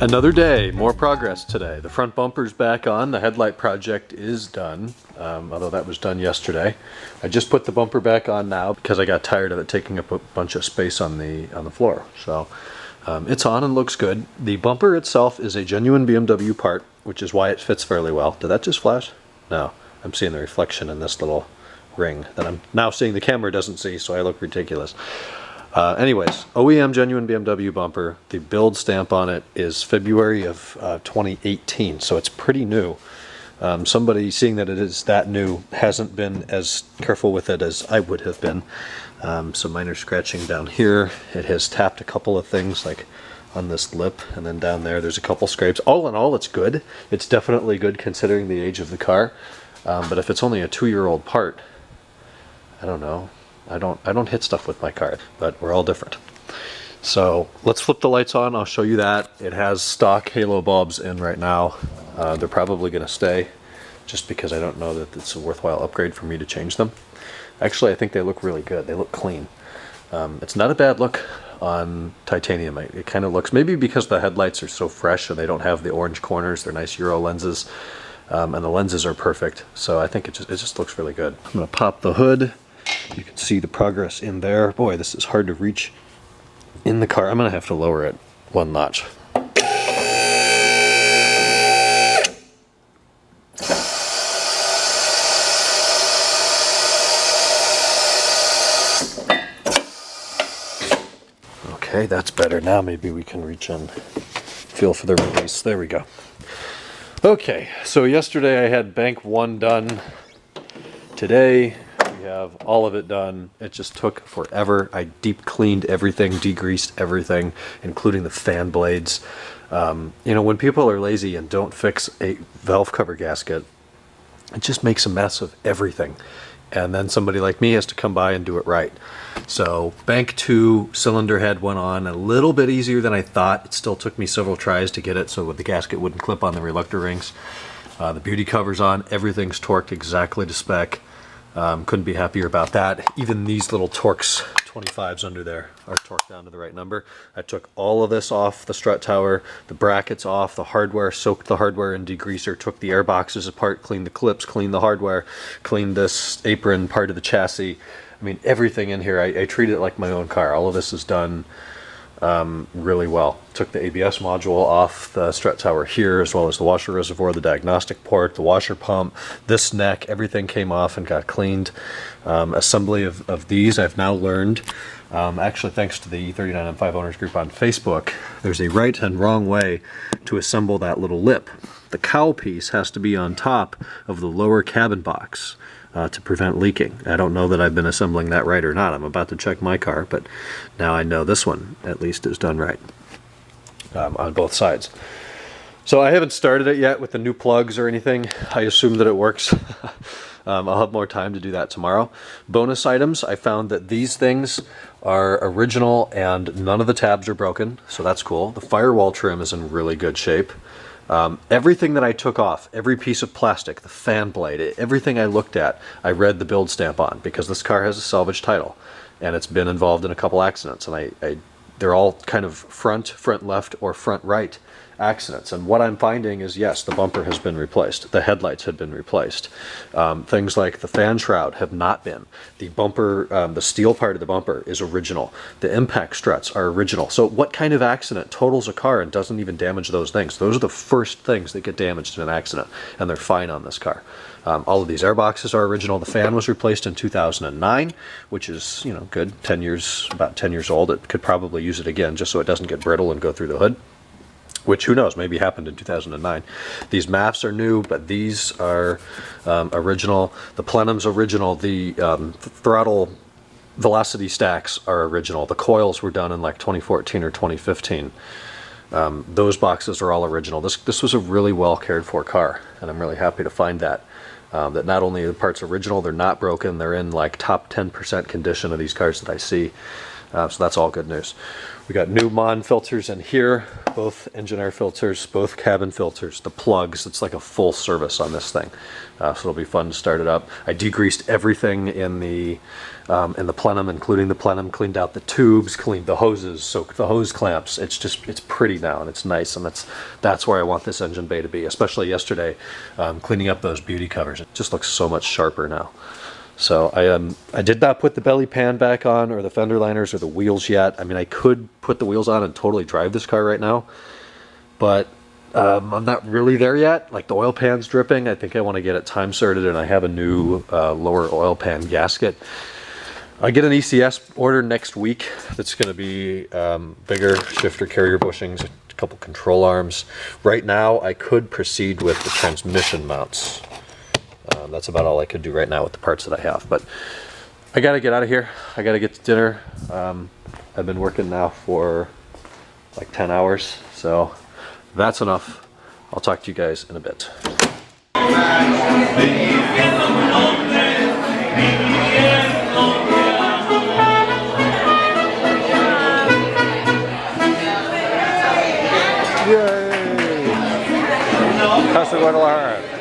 Another day, more progress today. The front bumper's back on, the headlight project is done, although that was done yesterday. I just put the bumper back on now because I got tired of it taking up a bunch of space on the floor. So it's on and looks good. The bumper itself is a genuine BMW part, which is why it fits fairly well. Did that just flash? No, I'm seeing the reflection in this little ring that I'm now seeing the camera doesn't see, so I look ridiculous. Anyways, OEM genuine BMW bumper. The build stamp on it is February of 2018, so it's pretty new. Somebody seeing that it is that new hasn't been as careful with it as I would have been. Some minor scratching down here. It has tapped a couple of things like on this lip, and then down there's a couple scrapes. All in all, it's good. It's definitely good considering the age of the car. But if it's only a 2-year-old part, I don't know. I don't hit stuff with my car, but we're all different. So let's flip the lights on. I'll show you that. It has stock halo bulbs in right now. They're probably going to stay just because I don't know that it's a worthwhile upgrade for me to change them. Actually, I think they look really good. They look clean. It's not a bad look on titanium. It kind of looks, maybe because the headlights are so fresh and they don't have the orange corners. They're nice Euro lenses, and the lenses are perfect. So I think it just looks really good. I'm going to pop the hood. You can see the progress in there. Boy, this is hard to reach in the car. I'm going to have to lower it one notch. Okay, that's better. Now maybe we can reach in. Feel for the release. There we go. Okay, so yesterday I had bank 1 done. Today we have all of it done. It just took forever. I deep cleaned everything, degreased everything, including the fan blades. You know, when people are lazy and don't fix a valve cover gasket, it just makes a mess of everything. And then somebody like me has to come by and do it right. So bank 2 cylinder head went on a little bit easier than I thought. It still took me several tries to get it so the gasket wouldn't clip on the reluctor rings. The beauty cover's on. Everything's torqued exactly to spec. Couldn't be happier about that. Even these little Torx 25s under there are torqued down to the right number. I took all of this off the strut tower, the brackets off, the hardware, soaked the hardware in degreaser, took the air boxes apart, cleaned the clips, cleaned the hardware, cleaned this apron part of the chassis. I mean, everything in here, I treat it like my own car. All of this is done really well. Took the ABS module off the strut tower here, as well as the washer reservoir, the diagnostic port, the washer pump, this neck, everything came off and got cleaned. Assembly of these, I've now learned, actually thanks to the 39M5 owners group on Facebook, there's a right and wrong way to assemble that little lip. The cowl piece has to be on top of the lower cabin box to prevent leaking. I don't know that I've been assembling that right or not. I'm about to check my car, but now I know this one at least is done right on both sides. So I haven't started it yet with the new plugs or anything. I assume that it works. I'll have more time to do that tomorrow. Bonus items, I found that these things are original and none of the tabs are broken, so that's cool. The firewall trim is in really good shape. Everything that I took off, every piece of plastic, the fan blade, everything I looked at, I read the build stamp on because this car has a salvage title and it's been involved in a couple accidents, and they're all kind of front left, or front right accidents. And what I'm finding is, yes, the bumper has been replaced, the headlights had been replaced, things like the fan shroud have not been. The bumper, the steel part of the bumper is original. The impact struts are original. So what kind of accident totals a car and doesn't even damage those things? Those are the first things that get damaged in an accident, and they're fine on this car. All of these air boxes are original. The fan was replaced in 2009, which is, you know, good. 10 years, about 10 years old. It could probably use it again just so it doesn't get brittle and go through the hood, which, who knows, maybe happened in 2009. These MAFs are new, but these are original. The plenum's original. The throttle velocity stacks are original. The coils were done in like 2014 or 2015. Those boxes are all original. This was a really well cared for car, and I'm really happy to find that. That not only are the parts original, they're not broken, they're in like top 10% condition of these cars that I see. So that's all good news. We got new Mon filters in here, both engine air filters, both cabin filters, the plugs. It's like a full service on this thing. So it'll be fun to start it up. I degreased everything in the plenum, including the plenum, cleaned out the tubes, cleaned the hoses, soaked the hose clamps. It's pretty now, and it's nice, and that's where I want this engine bay to be, especially yesterday, cleaning up those beauty covers. It just looks so much sharper now. So I did not put the belly pan back on, or the fender liners, or the wheels yet. I mean, I could put the wheels on and totally drive this car right now, but I'm not really there yet. Like, the oil pan's dripping. I think I want to get it time sorted, and I have a new lower oil pan gasket. I get an ECS order next week that's going to be bigger shifter carrier bushings, a couple control arms. Right now I could proceed with the transmission mounts. That's about all I could do right now with the parts that I have, but I gotta get out of here. I gotta get to dinner. I've been working now for like 10 hours, so that's enough. I'll talk to you guys in a bit. Yay! Casa Guadalajara.